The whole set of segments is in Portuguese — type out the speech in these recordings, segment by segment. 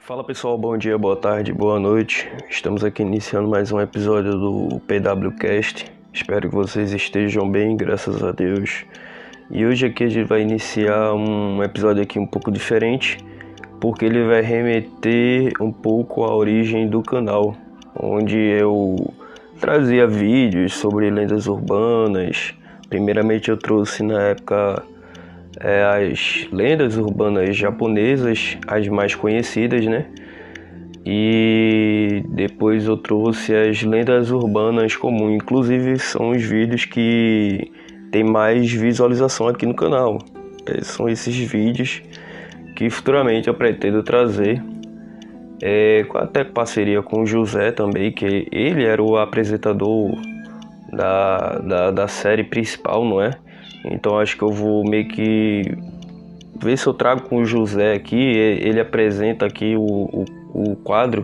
Fala pessoal, bom dia, boa tarde, boa noite. Estamos aqui iniciando mais um episódio do PWCast. Espero que vocês estejam bem, graças a Deus. E hoje aqui a gente vai iniciar um episódio aqui um pouco diferente, porque ele vai remeter um pouco à origem do canal, onde eu trazia vídeos sobre lendas urbanas. Primeiramente eu trouxe na época as lendas urbanas japonesas, as mais conhecidas, né? E depois eu trouxe as lendas urbanas comuns. Inclusive são os vídeos que tem mais visualização aqui no canal. São esses vídeos que futuramente eu pretendo trazer, até parceria com o José também, que ele era o apresentador da série principal, não é? Então acho que eu vou meio que ver se eu trago com o José aqui. Ele apresenta aqui o quadro,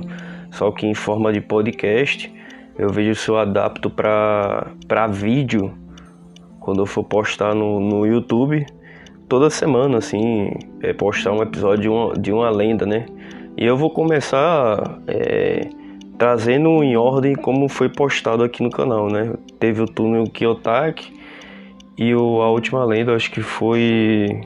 só que em forma de podcast. Eu vejo se eu adapto para vídeo quando eu for postar no YouTube. Toda semana, assim, postar um episódio de uma lenda, né? E eu vou começar trazendo em ordem como foi postado aqui no canal, né? Teve o túnel Kiyotaki e a última lenda, acho que foi...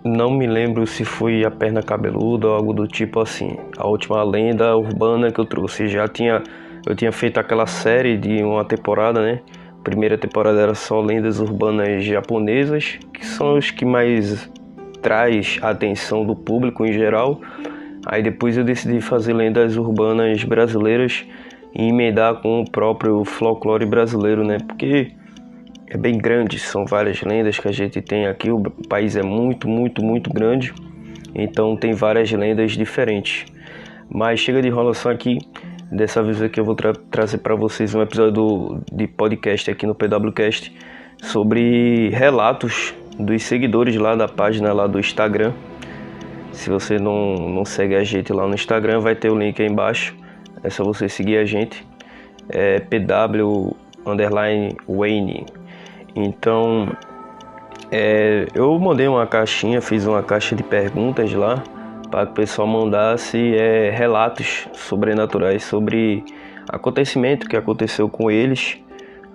Não me lembro se foi a perna cabeluda ou algo do tipo assim. A última lenda urbana que eu trouxe. Eu tinha feito aquela série de uma temporada, né? A primeira temporada era só lendas urbanas japonesas, que são os que mais traz a atenção do público em geral. Aí depois eu decidi fazer lendas urbanas brasileiras e emendar com o próprio folclore brasileiro, né? Porque é bem grande, são várias lendas que a gente tem aqui. O país é muito, muito, muito grande, então tem várias lendas diferentes. Mas chega de enrolação aqui. Dessa vez aqui eu vou trazer para vocês um episódio de podcast aqui no PWCast sobre relatos dos seguidores lá da página lá do Instagram. Se você não segue a gente lá no Instagram, vai ter o link aí embaixo. É só você seguir a gente. É PW_Wayne. Então, eu mandei uma caixinha, fiz uma caixa de perguntas lá para que o pessoal mandasse relatos sobrenaturais sobre acontecimento que aconteceu com eles.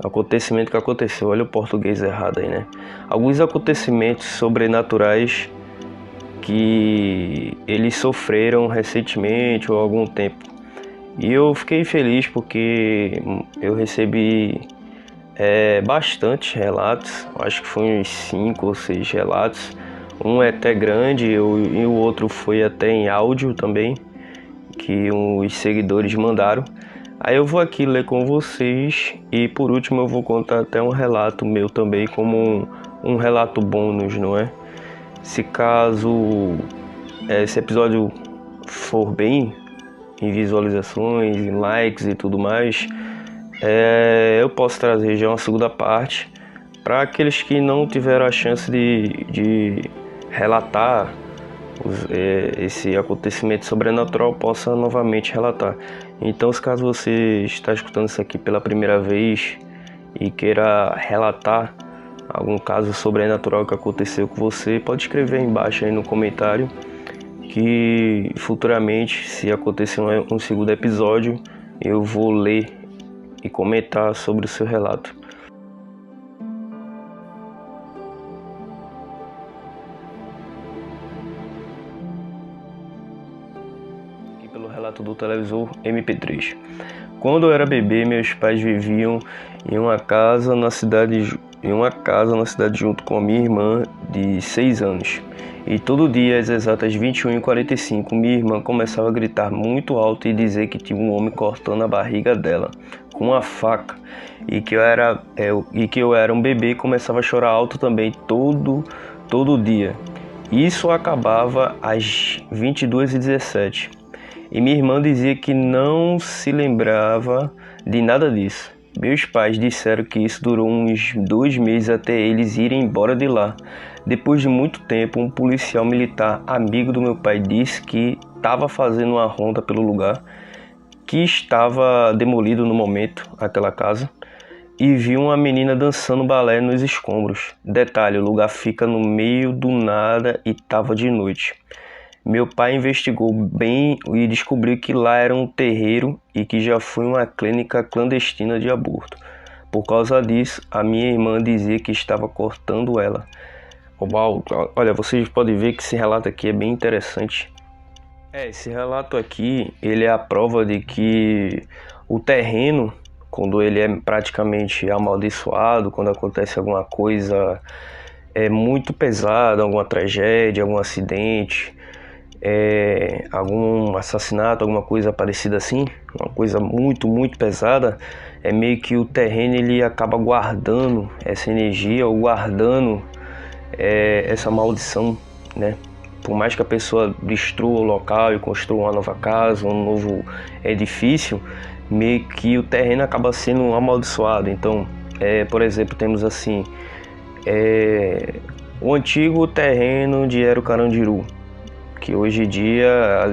Acontecimento que aconteceu, olha o português errado aí, né? Alguns acontecimentos sobrenaturais que eles sofreram recentemente ou há algum tempo. E eu fiquei feliz porque eu recebi bastante relatos, acho que foi uns 5 ou 6 relatos. Um é até grande e o outro foi até em áudio também, que os seguidores mandaram. Aí eu vou aqui ler com vocês e por último eu vou contar até um relato meu também, como um relato bônus, não é? Se caso esse episódio for bem em visualizações, em likes e tudo mais, eu posso trazer já uma segunda parte para aqueles que não tiveram a chance de relatar esse acontecimento sobrenatural, possa novamente relatar. Então, se caso você está escutando isso aqui pela primeira vez e queira relatar algum caso sobrenatural que aconteceu com você, pode escrever aí embaixo aí no comentário, que futuramente, se acontecer um segundo episódio, eu vou ler e comentar sobre o seu relato. Aqui pelo relato do televisor MP3. Quando eu era bebê, meus pais viviam em uma casa na cidade junto com a minha irmã de 6 anos. E todo dia, às exatas 21h45, minha irmã começava a gritar muito alto e dizer que tinha um homem cortando a barriga dela com uma faca, e que eu era um bebê e começava a chorar alto também todo dia. Isso acabava às 22h17. E minha irmã dizia que não se lembrava de nada disso. Meus pais disseram que isso durou uns 2 meses até eles irem embora de lá. Depois de muito tempo, um policial militar amigo do meu pai disse que estava fazendo uma ronda pelo lugar, que estava demolido no momento, aquela casa, e viu uma menina dançando balé nos escombros. Detalhe, o lugar fica no meio do nada e estava de noite. Meu pai investigou bem e descobriu que lá era um terreiro e que já foi uma clínica clandestina de aborto. Por causa disso, a minha irmã dizia que estava cortando ela. Uau, olha, vocês podem ver que esse relato aqui é bem interessante. Esse relato aqui, ele é a prova de que o terreno, quando ele é praticamente amaldiçoado, quando acontece alguma coisa muito pesada, alguma tragédia, algum acidente, algum assassinato, alguma coisa parecida assim, uma coisa muito, muito pesada, é meio que o terreno ele acaba guardando essa energia ou guardando essa maldição, né? Por mais que a pessoa destrua o local e construa uma nova casa, um novo edifício, meio que o terreno acaba sendo amaldiçoado. Então, por exemplo, temos assim, o antigo terreno de Ero Carandiru, que hoje em dia,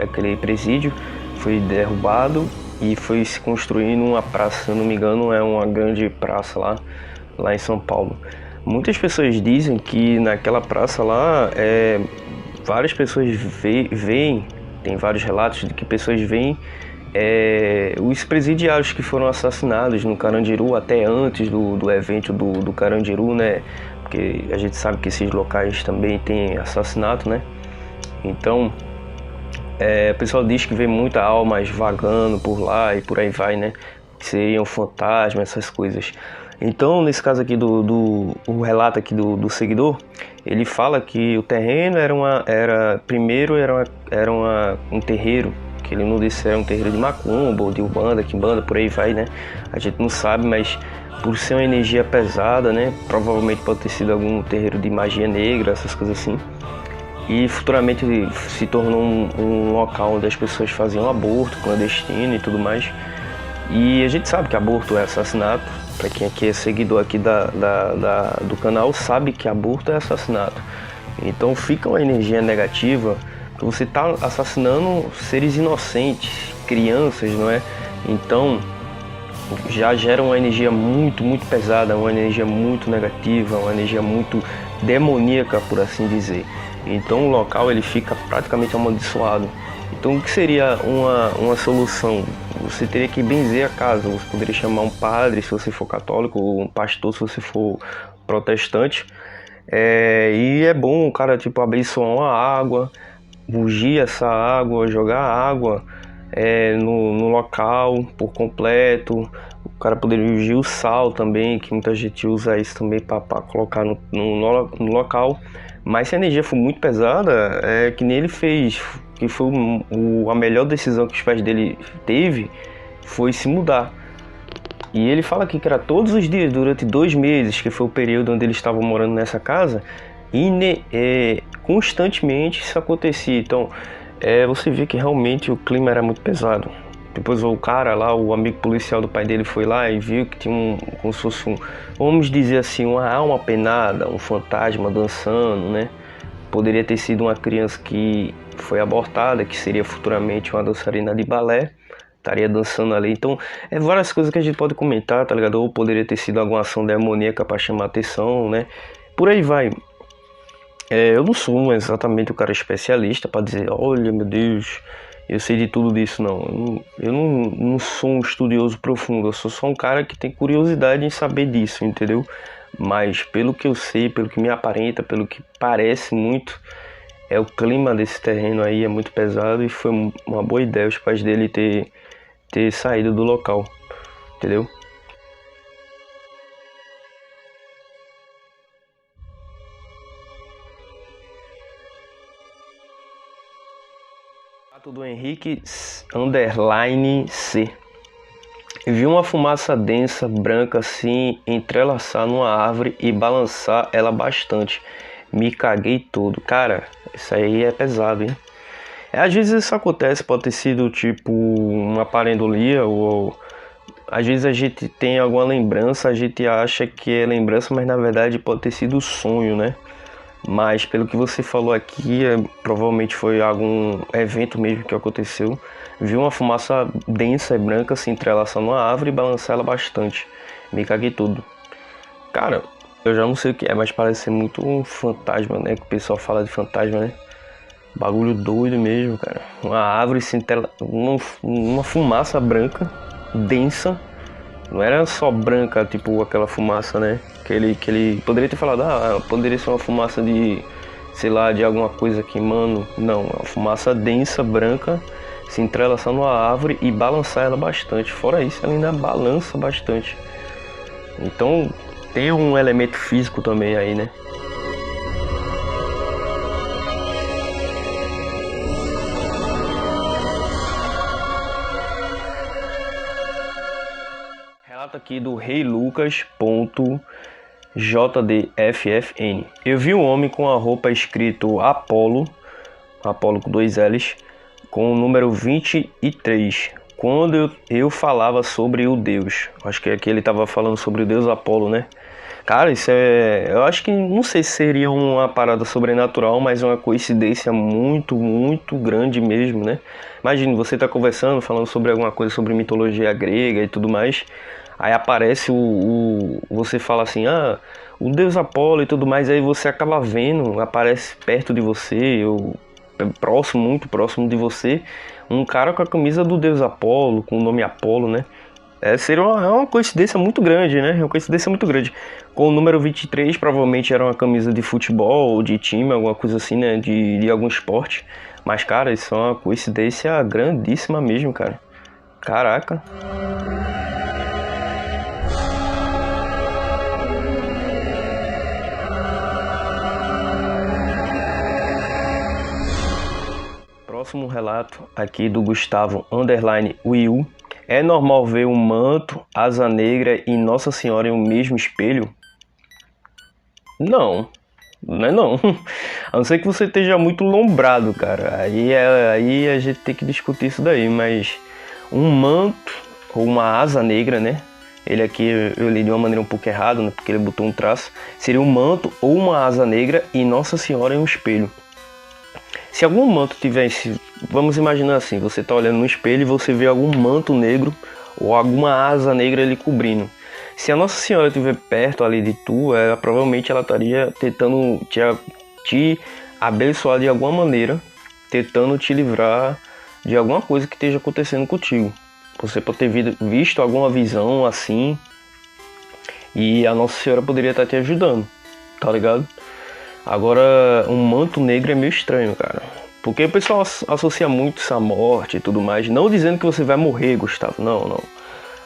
aquele presídio foi derrubado e foi se construindo uma praça, se eu não me engano, é uma grande praça lá em São Paulo. Muitas pessoas dizem que naquela praça lá, várias pessoas veem, tem vários relatos de que pessoas veem os presidiários que foram assassinados no Carandiru até antes do evento do Carandiru, né? Porque a gente sabe que esses locais também tem assassinato, né? Então, o pessoal diz que vê muita almas vagando por lá e por aí vai, né? Que seriam fantasmas, essas coisas. Então, nesse caso aqui o relato aqui do seguidor, ele fala que o terreno primeiro era um terreiro, que ele não disse se era um terreiro de macumba ou de umbanda, quimbanda, por aí vai, né? A gente não sabe, mas por ser uma energia pesada, né? Provavelmente pode ter sido algum terreiro de magia negra, essas coisas assim. E futuramente se tornou um local onde as pessoas faziam aborto clandestino e tudo mais. E a gente sabe que aborto é assassinato. Para quem aqui é seguidor aqui do canal, sabe que aborto é assassinato. Então fica uma energia negativa, que você está assassinando seres inocentes, crianças, não é? Então já gera uma energia muito, muito pesada, uma energia muito negativa, uma energia muito demoníaca, por assim dizer. Então o local ele fica praticamente amaldiçoado. Então o que seria uma solução? Você teria que benzer a casa, você poderia chamar um padre se você for católico, ou um pastor se você for protestante. E é bom o cara tipo abençoar uma água, ungir essa água, jogar água no local por completo. O cara poderia ungir o sal também, que muita gente usa isso também para colocar no local. Mas se a energia for muito pesada, que nem ele fez, que foi a melhor decisão que os pais dele teve, foi se mudar. E ele fala aqui que era todos os dias, durante 2 meses, que foi o período onde eles estavam morando nessa casa, e constantemente isso acontecia. Então, você vê que realmente o clima era muito pesado. Depois o cara lá, o amigo policial do pai dele foi lá e viu que tinha como se fosse vamos dizer assim, uma alma penada, um fantasma dançando, né? Poderia ter sido uma criança que foi abortada, que seria futuramente uma dançarina de balé, estaria dançando ali. Então, várias coisas que a gente pode comentar, tá ligado? Ou poderia ter sido alguma ação demoníaca para chamar atenção, né? Por aí vai. Eu não sou exatamente o cara especialista para dizer, olha, meu Deus, eu sei de tudo disso, não. Eu não sou um estudioso profundo, eu sou só um cara que tem curiosidade em saber disso, entendeu? Mas pelo que eu sei, pelo que me aparenta, pelo que parece muito, o clima desse terreno aí é muito pesado e foi uma boa ideia os pais dele ter saído do local, entendeu? Do Henrique _C. Vi uma fumaça densa, branca assim, entrelaçar numa árvore e balançar ela bastante. Me caguei todo. Cara, isso aí é pesado, hein? Às vezes isso acontece, pode ter sido tipo uma pareidolia ou às vezes a gente tem alguma lembrança, a gente acha que é lembrança, mas na verdade pode ter sido sonho, né? Mas pelo que você falou aqui, provavelmente foi algum evento mesmo que aconteceu. Vi uma fumaça densa e branca se entrelaçando numa árvore e balançar ela bastante. Me caguei todo. Cara, eu já não sei o que é, mas parece ser muito um fantasma, né? Que o pessoal fala de fantasma, né? Bagulho doido mesmo, cara. Uma árvore sem tela, uma fumaça branca, densa. Não era só branca, tipo aquela fumaça, né? Que ele poderia ter falado, poderia ser uma fumaça de, sei lá, de alguma coisa queimando. Não, é uma fumaça densa, branca, se entrelaçando a árvore e balançar ela bastante. Fora isso, ela ainda balança bastante. Então, tem um elemento físico também aí, né? Relato aqui do Rei Lucas.jdffn. Eu vi um homem com a roupa escrito Apolo com 2 L's, com o número 23. Quando eu falava sobre o Deus, acho que aqui ele estava falando sobre o Deus Apolo, né? Cara, isso eu acho que, não sei se seria uma parada sobrenatural, mas uma coincidência muito, muito grande mesmo, né? Imagine, você tá conversando, falando sobre alguma coisa sobre mitologia grega e tudo mais, aí aparece você fala assim, o deus Apolo e tudo mais, aí você acaba vendo, aparece perto de você, próximo, muito próximo de você, um cara com a camisa do deus Apolo, com o nome Apolo, né? Seria uma coincidência muito grande, né? Uma coincidência muito grande. Com o número 23, provavelmente era uma camisa de futebol, de time, alguma coisa assim, né? De algum esporte. Mas, cara, isso é uma coincidência grandíssima mesmo, cara. Caraca. Próximo relato aqui do Gustavo_Will. É normal ver um manto, asa negra e Nossa Senhora em um mesmo espelho? Não, não é não. A não ser que você esteja muito lombrado, cara. Aí a gente tem que discutir isso daí, mas um manto ou uma asa negra, né? Ele aqui eu li de uma maneira um pouco errada, né? Porque ele botou um traço. Seria um manto ou uma asa negra e Nossa Senhora em um espelho. Se algum manto tivesse, vamos imaginar assim, você está olhando no espelho e você vê algum manto negro ou alguma asa negra ali cobrindo. Se a Nossa Senhora estiver perto ali de tu, provavelmente ela estaria tentando te abençoar de alguma maneira, tentando te livrar de alguma coisa que esteja acontecendo contigo. Você pode ter visto alguma visão assim e a Nossa Senhora poderia estar te ajudando, tá ligado? Agora, um manto negro é meio estranho, cara. Porque o pessoal associa muito isso à morte e tudo mais. Não dizendo que você vai morrer, Gustavo. Não, não.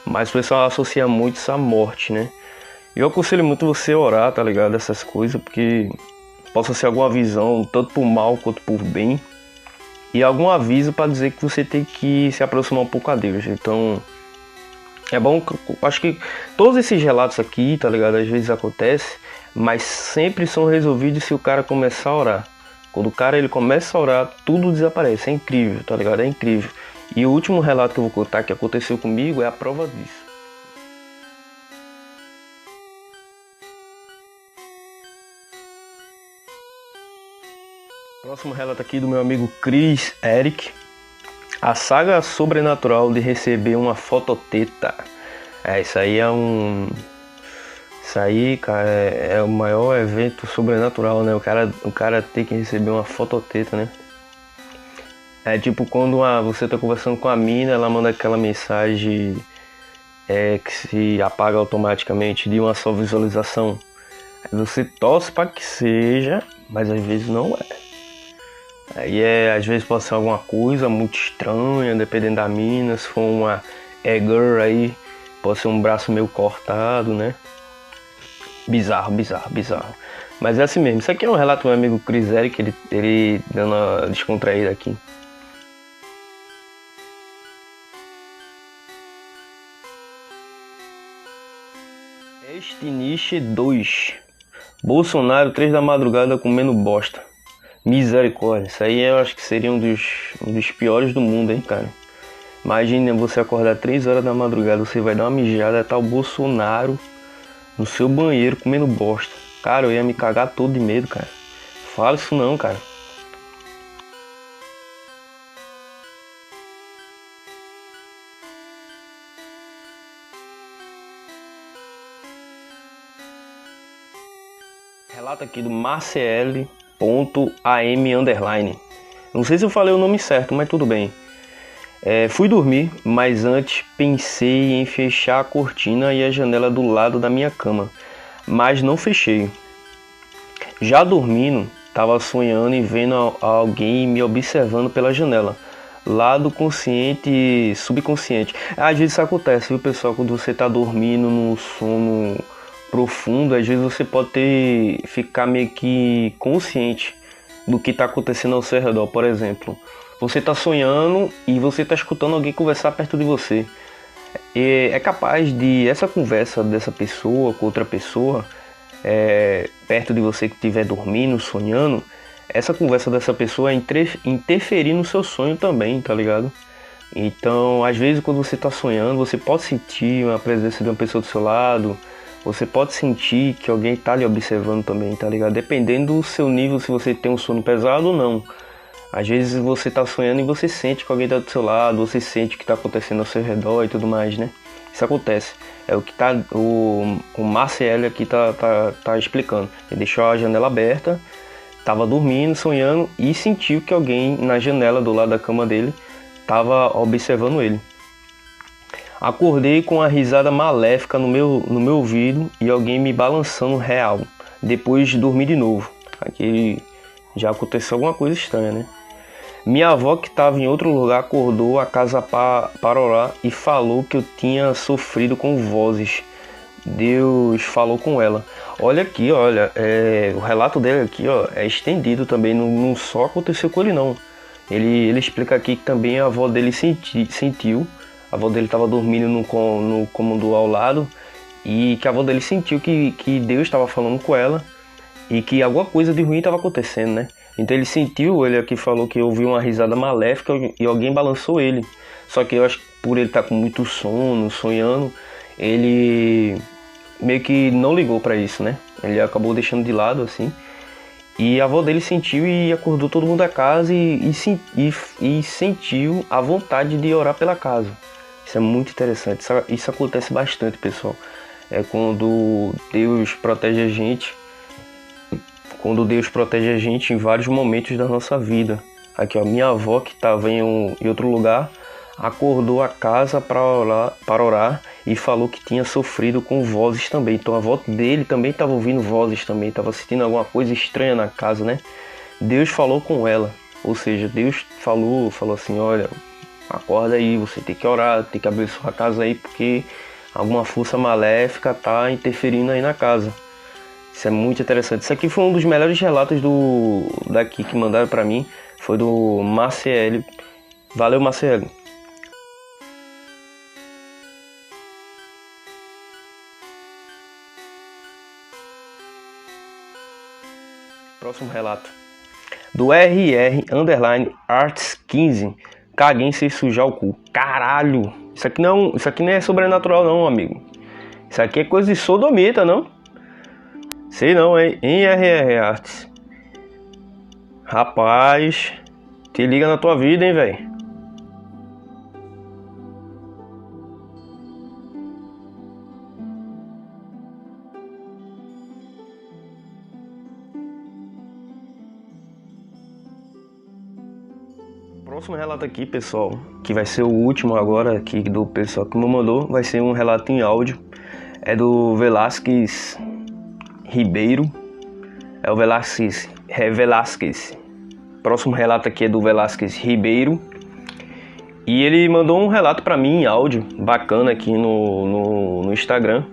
Mas o pessoal associa muito isso à morte, né? E eu aconselho muito você orar, tá ligado? Essas coisas, porque possa ser alguma visão, tanto por mal quanto por bem. E algum aviso para dizer que você tem que se aproximar um pouco a Deus. Então, é bom, acho que todos esses relatos aqui, tá ligado? Às vezes acontece, mas sempre são resolvidos se o cara começar a orar. Quando o cara ele começa a orar, tudo desaparece. É incrível, tá ligado? É incrível. E o último relato que eu vou contar que aconteceu comigo é a prova disso. Próximo relato aqui do meu amigo Chris Eric. A saga sobrenatural de receber uma fototeta. Isso aí é Isso aí, cara, é o maior evento sobrenatural, né? O cara tem que receber uma fototeta, né? É tipo quando você tá conversando com a mina, ela manda aquela mensagem que se apaga automaticamente de uma só visualização. Aí você torce pra que seja, mas às vezes não é. Aí às vezes pode ser alguma coisa muito estranha, dependendo da mina. Se for uma girl aí, pode ser um braço meio cortado, né? Bizarro. Mas é assim mesmo. Isso aqui é um relato do meu amigo Chris Eric, ele dando uma descontraída aqui. Estiniche 2. Bolsonaro 3 da madrugada comendo bosta. Misericórdia. Isso aí eu acho que seria um dos piores do mundo, hein, cara. Imagina você acordar 3 horas da madrugada, você vai dar uma mijada, tá o Bolsonaro no seu banheiro comendo bosta. Cara, eu ia me cagar todo de medo, cara. Fala isso não, cara. Relato aqui do Marcel.am_. Não sei se eu falei o nome certo, mas tudo bem. Fui dormir, mas antes pensei em fechar a cortina e a janela do lado da minha cama, mas não fechei. Já dormindo, estava sonhando e vendo alguém me observando pela janela. Lado consciente e subconsciente. Às vezes isso acontece, viu, pessoal? Quando você está dormindo no sono profundo, às vezes você pode ficar meio que consciente do que está acontecendo ao seu redor. Por exemplo, você está sonhando e você está escutando alguém conversar perto de você. E é capaz de essa conversa dessa pessoa com outra pessoa, perto de você que estiver dormindo, sonhando, essa conversa dessa pessoa interferir no seu sonho também, tá ligado? Então, às vezes quando você está sonhando, você pode sentir a presença de uma pessoa do seu lado, você pode sentir que alguém está lhe observando também, tá ligado? Dependendo do seu nível, se você tem um sono pesado ou não. Às vezes você está sonhando e você sente que alguém está do seu lado, você sente o que está acontecendo ao seu redor e tudo mais, né? Isso acontece. É o que o Marcelo aqui tá explicando. Ele deixou a janela aberta, estava dormindo, sonhando e sentiu que alguém na janela do lado da cama dele estava observando ele. Acordei com uma risada maléfica no meu ouvido e alguém me balançando real. Depois de dormir de novo. Aqui já aconteceu alguma coisa estranha, né? Minha avó, que estava em outro lugar, acordou a casa para orar e falou que eu tinha sofrido com vozes. Deus falou com ela. Olha aqui, olha, o relato dele aqui, ó, é estendido também, não só aconteceu com ele não. Ele explica aqui que também a avó dele sentiu, a avó dele estava dormindo no cômodo ao lado e que a avó dele sentiu que Deus estava falando com ela e que alguma coisa de ruim estava acontecendo, né? Então ele sentiu, ele aqui falou que ouviu uma risada maléfica e alguém balançou ele. Só que eu acho que por ele estar com muito sono, sonhando, ele meio que não ligou para isso, né? Ele acabou deixando de lado, assim. E a avó dele sentiu e acordou todo mundo da casa e sentiu a vontade de orar pela casa. Isso é muito interessante, isso acontece bastante, pessoal. É quando Deus protege a gente. Quando Deus protege a gente em vários momentos da nossa vida. Aqui, ó, minha avó, que estava em outro lugar, acordou a casa para orar e falou que tinha sofrido com vozes também. Então a avó dele também estava ouvindo vozes também, estava sentindo alguma coisa estranha na casa, né? Deus falou com ela, ou seja, Deus falou assim, olha, acorda aí, você tem que orar, tem que abençoar a casa aí, porque alguma força maléfica está interferindo aí na casa. Isso é muito interessante. Isso aqui foi um dos melhores relatos daqui que mandaram para mim. Foi do Marcelo. Valeu, Marcelo. Próximo relato. Do RR_Arts15. Caguei sem sujar o cu. Caralho. Isso aqui não é sobrenatural não, amigo. Isso aqui é coisa de sodomita, não? Sei não, hein? Em RR Arts. Rapaz, te liga na tua vida, hein, velho? Próximo relato aqui, pessoal, que vai ser o último agora aqui do pessoal que me mandou, vai ser um relato em áudio. É do Velasquez Ribeiro. É o Velasquez. Próximo relato aqui é do Velasquez Ribeiro. E ele mandou um relato pra mim em áudio, bacana aqui no Instagram.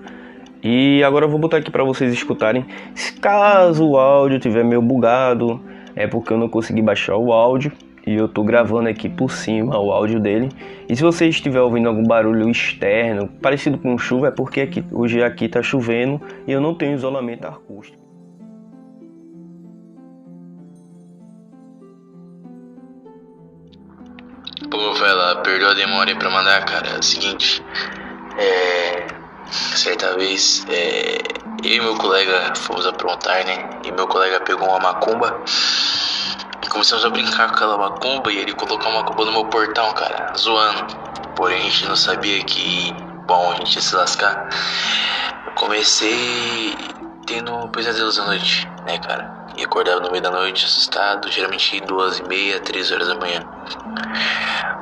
E agora eu vou botar aqui pra vocês escutarem. Caso o áudio estiver meio bugado, é porque eu não consegui baixar o áudio. E eu tô gravando aqui por cima o áudio dele. E se você estiver ouvindo algum barulho externo, parecido com chuva, é porque hoje aqui tá chovendo e eu não tenho isolamento acústico. Pô, Vela, perdoa a demora aí pra mandar, cara. É o seguinte, certa vez, eu e meu colega fomos aprontar, né? E meu colega pegou uma macumba. Começamos a brincar com aquela macumba e ele colocou uma macumba no meu portão, cara, zoando. Porém a gente não sabia que, bom, a gente ia se lascar. Eu comecei tendo pesadelos à noite, né, cara? E acordava no meio da noite assustado, geralmente 2h30, 3 horas da manhã.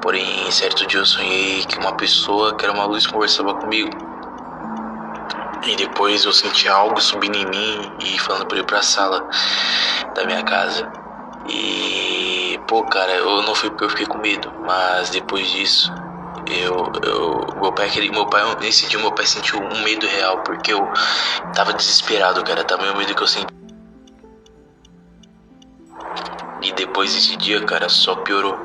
Porém, certo dia eu sonhei que uma pessoa, que era uma luz, conversava comigo. E depois eu senti algo subindo em mim e falando pra eu ir pra sala da minha casa. E, pô, cara, eu não fui porque eu fiquei com medo, mas depois disso, nesse dia meu pai sentiu um medo real, porque eu tava desesperado, cara, tamanho medo que eu senti. E depois desse dia, cara, só piorou,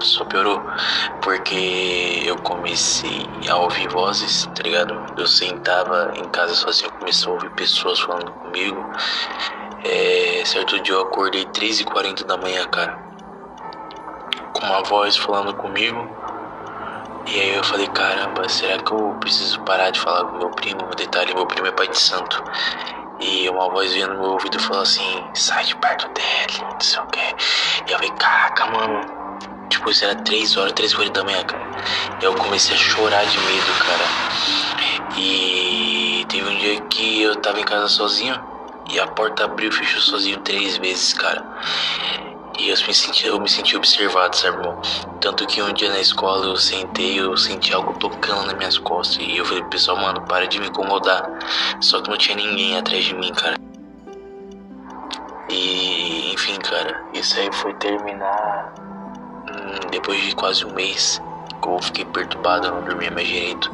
porque eu comecei a ouvir vozes, tá ligado? Eu sentava em casa sozinho, eu comecei a ouvir pessoas falando comigo. Certo dia eu acordei 3h40 da manhã, cara, com uma voz falando comigo. E aí eu falei, caramba, será que eu preciso parar de falar com meu primo? Detalhe, meu primo é pai de santo. E uma voz veio no meu ouvido e falou assim, sai de perto dele, não sei o que. E eu falei, caraca, mano. Tipo, isso era 3h40 da manhã, cara. E eu comecei a chorar de medo, cara. E teve um dia que eu tava em casa sozinho e a porta abriu e fechou sozinho 3 vezes, cara. E eu me senti observado, sabe, irmão? Tanto que um dia na escola eu senti algo tocando nas minhas costas. E eu falei pro pessoal, mano, para de me incomodar. Só que não tinha ninguém atrás de mim, cara. E, enfim, cara, isso aí foi terminar depois de quase um mês. Que eu fiquei perturbado, eu não dormia mais direito.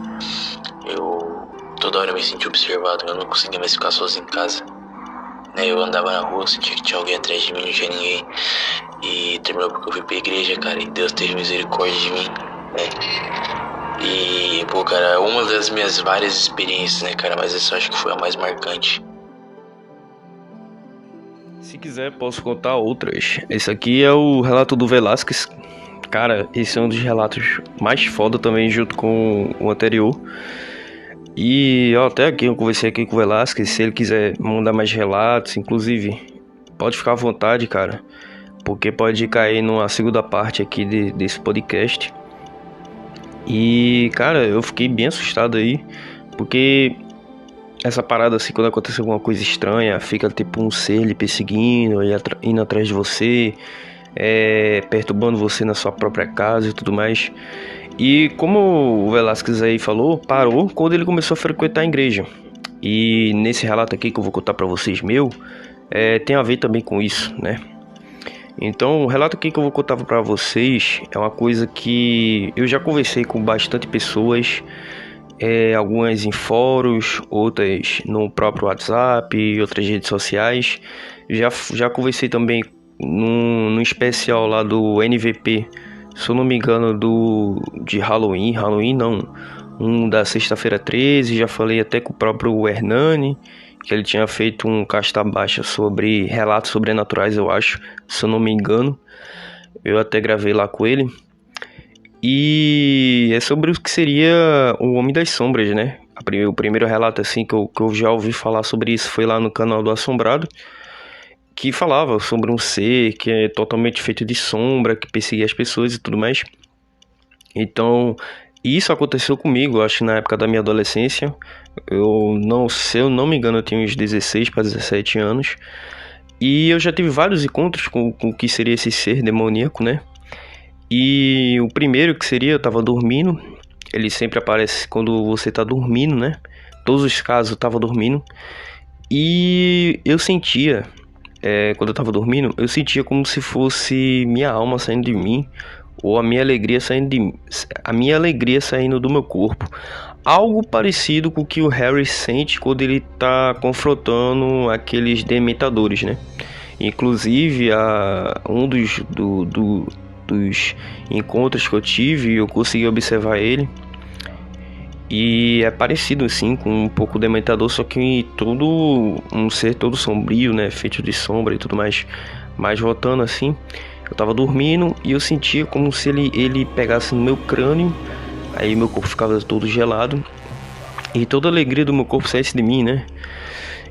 Toda hora eu me senti observado, eu não conseguia mais ficar sozinho em casa. Eu andava na rua, sentia que tinha alguém atrás de mim, não tinha ninguém. E terminou porque eu fui pra igreja, cara, e Deus teve misericórdia de mim, né? E, pô, cara, uma das minhas várias experiências, né, cara, mas essa eu acho que foi a mais marcante. Se quiser, posso contar outras. Esse aqui é o relato do Velasquez. Cara, esse é um dos relatos mais foda também, junto com o anterior. E até aqui eu conversei aqui com o Velasquez, se ele quiser mandar mais relatos, inclusive, pode ficar à vontade, cara, porque pode cair numa segunda parte aqui desse podcast. E, cara, eu fiquei bem assustado aí, porque essa parada assim, quando acontece alguma coisa estranha, fica tipo um ser lhe perseguindo, indo atrás de você, perturbando você na sua própria casa e tudo mais. E como o Velasquez aí falou, parou quando ele começou a frequentar a igreja. E nesse relato aqui que eu vou contar pra vocês tem a ver também com isso, né? Então o relato aqui que eu vou contar pra vocês é uma coisa que eu já conversei com bastante pessoas, algumas em outras no próprio WhatsApp e outras redes sociais. Já conversei também num especial lá do NVP, se eu não me engano, de Halloween não, um da sexta-feira 13, já falei até com o próprio Hernani, que ele tinha feito um casta baixa sobre relatos sobrenaturais, eu acho, se eu não me engano, eu até gravei lá com ele, e é sobre o que seria o Homem das Sombras, né? O primeiro relato assim que eu já ouvi falar sobre isso foi lá no canal do Assombrado, que falava sobre um ser que é totalmente feito de sombra, que perseguia as pessoas e tudo mais. Então, isso aconteceu comigo, acho que na época da minha adolescência. Se eu não me engano, eu tinha uns 16 para 17 anos. E eu já tive vários encontros com o que seria esse ser demoníaco, né? E o primeiro que seria, eu tava dormindo. Ele sempre aparece quando você tá dormindo, né? Todos os casos eu tava dormindo. E eu sentia... quando eu tava dormindo, eu sentia como se fosse minha alma saindo de mim, ou a minha alegria saindo do meu corpo. Algo parecido com o que o Harry sente quando ele tá confrontando aqueles dementadores, né? Inclusive, um dos encontros que eu tive, eu consegui observar ele. E é parecido assim com um pouco o Dementador, só que todo um ser todo sombrio, né, feito de sombra e tudo mais. Mas voltando assim, eu tava dormindo e eu sentia como se ele pegasse no meu crânio. Aí meu corpo ficava todo gelado e toda a alegria do meu corpo saísse de mim, né?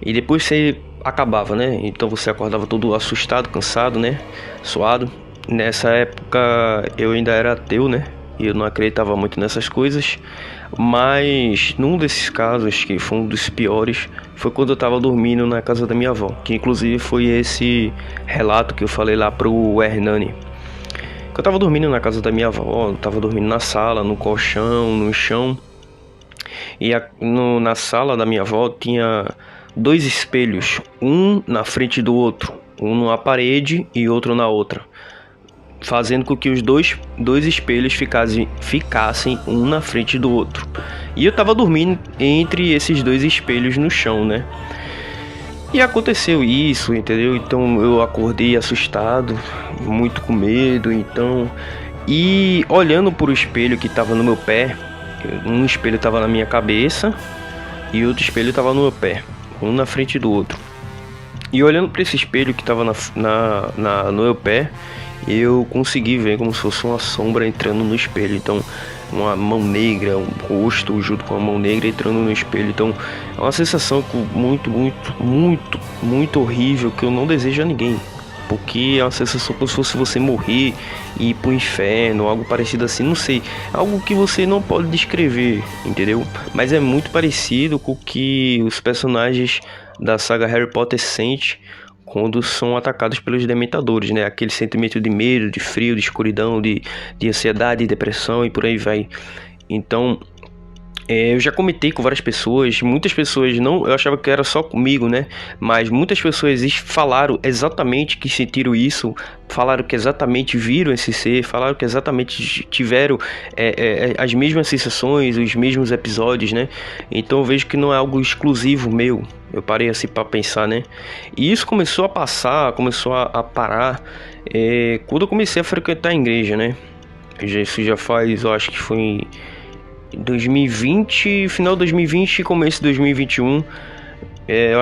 E depois você acabava, né? Então você acordava todo assustado, cansado, né? Suado. Nessa época eu ainda era ateu, né? E eu não acreditava muito nessas coisas. Mas num desses casos, que foi um dos piores, foi quando eu tava dormindo na casa da minha avó, que inclusive foi esse relato que eu falei lá pro Hernani. Eu tava dormindo na casa da minha avó, eu tava dormindo na sala, no colchão, no chão. E na sala da minha avó tinha 2 espelhos, um na frente do outro, um numa parede e outro na outra, fazendo com que os dois espelhos ficassem um na frente do outro. E eu tava dormindo entre esses 2 espelhos no chão, né? E aconteceu isso, entendeu? Então eu acordei assustado, muito com medo, então... E olhando pro espelho que tava no meu pé, um espelho tava na minha cabeça e outro espelho tava no meu pé, um na frente do outro. E olhando para esse espelho que tava no meu pé, eu consegui ver como se fosse uma sombra entrando no espelho. Então, uma mão negra, um rosto junto com a mão negra entrando no espelho. Então, é uma sensação muito horrível que eu não desejo a ninguém. Porque é uma sensação como se fosse você morrer e ir pro inferno, algo parecido assim, não sei. Algo que você não pode descrever, entendeu? Mas é muito parecido com o que os personagens da saga Harry Potter sentem quando são atacados pelos dementadores, né? Aquele sentimento de medo, de frio, de escuridão, de ansiedade, de depressão e por aí vai. Então, eu já comentei com várias pessoas, muitas pessoas não, eu achava que era só comigo, né? Mas muitas pessoas falaram exatamente que sentiram isso, falaram que exatamente viram esse ser, falaram que exatamente tiveram as mesmas sensações, os mesmos episódios, né? Então eu vejo que não é algo exclusivo meu. Eu parei assim para pensar, né? E isso começou a passar, começou a parar quando eu comecei a frequentar a igreja, né? Isso já faz, eu acho que foi em 2020, final de 2020 e começo de 2021. Eu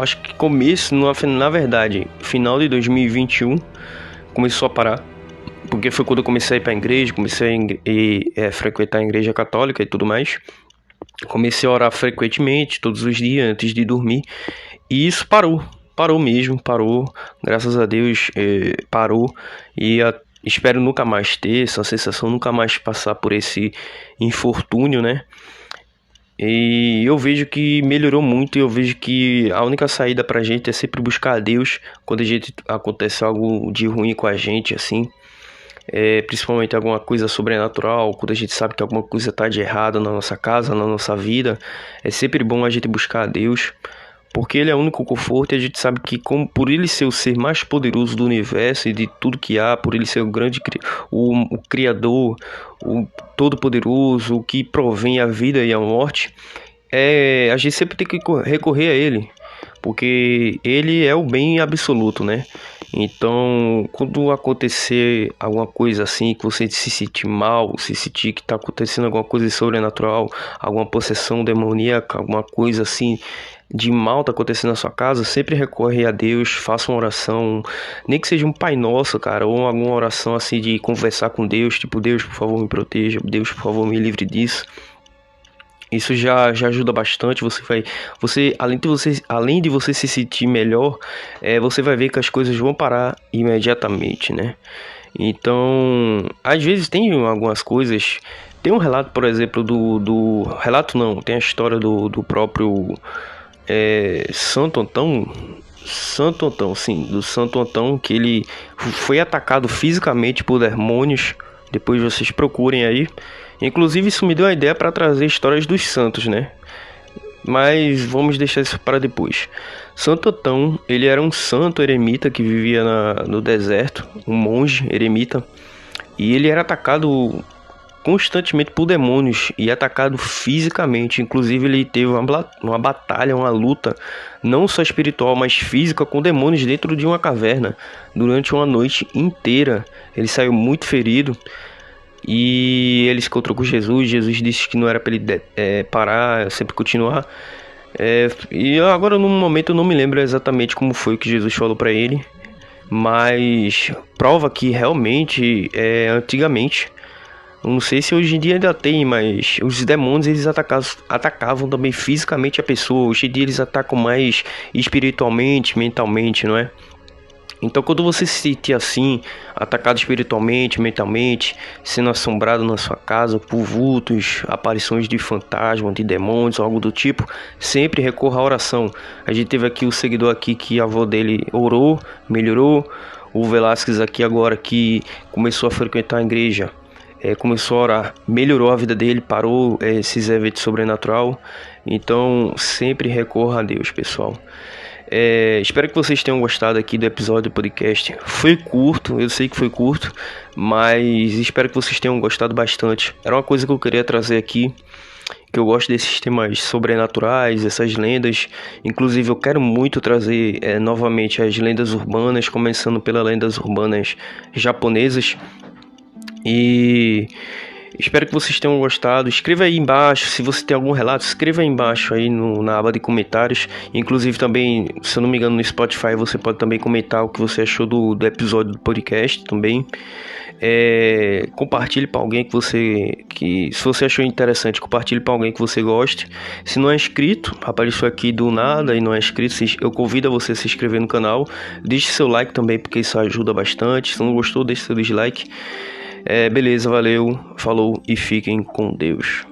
acho que começo, na verdade, final de 2021 começou a parar, porque foi quando eu comecei a ir pra igreja, comecei a frequentar a igreja católica e tudo mais. Comecei a orar frequentemente, todos os dias, antes de dormir. E isso parou mesmo, graças a Deus, parou. E espero nunca mais ter essa sensação, nunca mais passar por esse infortúnio, né? E eu vejo que melhorou muito, e eu vejo que a única saída pra gente é sempre buscar a Deus quando acontece algo de ruim com a gente, assim. Principalmente alguma coisa sobrenatural, quando a gente sabe que alguma coisa tá de errado na nossa casa, na nossa vida. É sempre bom a gente buscar a Deus, porque Ele é o único conforto, e a gente sabe que por Ele ser o ser mais poderoso do universo e de tudo que há, por Ele ser o grande o Criador, o Todo-Poderoso, o que provém a vida e a morte, a gente sempre tem que recorrer a Ele, porque Ele é o bem absoluto, né? Então, quando acontecer alguma coisa assim, que você se sentir mal, se sentir que está acontecendo alguma coisa sobrenatural, alguma possessão demoníaca, alguma coisa assim de mal tá acontecendo na sua casa, sempre recorre a Deus, faça uma oração, nem que seja um Pai Nosso, cara, ou alguma oração assim de conversar com Deus, tipo, Deus, por favor, me proteja, Deus, por favor, me livre disso. Isso já ajuda bastante. Além de você se sentir melhor, você vai ver que as coisas vão parar imediatamente, né? Então, às vezes tem algumas coisas. Tem um relato, por exemplo, relato não, tem a história do próprio Santo Antão, do Santo Antão, que ele foi atacado fisicamente por demônios. Depois vocês procurem aí. Inclusive isso me deu a ideia para trazer histórias dos santos, né? Mas vamos deixar isso para depois. Santo Antão, ele era um santo eremita que vivia no deserto, um monge eremita. E ele era atacado constantemente por demônios e atacado fisicamente. Inclusive ele teve uma batalha, uma luta, não só espiritual, mas física, com demônios dentro de uma caverna durante uma noite inteira. Ele saiu muito ferido. E ele se encontrou com Jesus. Jesus disse que não era para ele parar, sempre continuar. E agora no momento eu não me lembro exatamente como foi que Jesus falou para ele, mas prova que realmente antigamente, não sei se hoje em dia ainda tem, mas os demônios eles atacavam também fisicamente a pessoa. Hoje em dia eles atacam mais espiritualmente, mentalmente, não é? Então, quando você se sentir assim, atacado espiritualmente, mentalmente, sendo assombrado na sua casa por vultos, aparições de fantasmas, de demônios, algo do tipo, sempre recorra à oração. A gente teve aqui o seguidor aqui que a avó dele orou, melhorou. O Velasquez aqui agora que começou a frequentar a igreja, começou a orar, melhorou a vida dele, parou esses eventos sobrenatural. Então, sempre recorra a Deus, pessoal. Espero que vocês tenham gostado aqui do episódio do podcast. Foi curto, eu sei que foi curto, mas espero que vocês tenham gostado bastante. Era uma coisa que eu queria trazer aqui, que eu gosto desses temas sobrenaturais, essas lendas. Inclusive eu quero muito trazer novamente as lendas urbanas, começando pelas lendas urbanas japonesas. E espero que vocês tenham gostado. Escreva aí embaixo, se você tem algum relato, escreva aí embaixo aí na aba de comentários. Inclusive também, se eu não me engano, no Spotify você pode também comentar o que você achou do episódio do podcast também. Compartilhe para alguém que se você achou interessante, compartilhe para alguém que você goste. Se não é inscrito, apareceu aqui do nada e não é inscrito, eu convido a você a se inscrever no canal. Deixe seu like também, porque isso ajuda bastante. Se não gostou, deixe seu dislike. Beleza, valeu, falou e fiquem com Deus.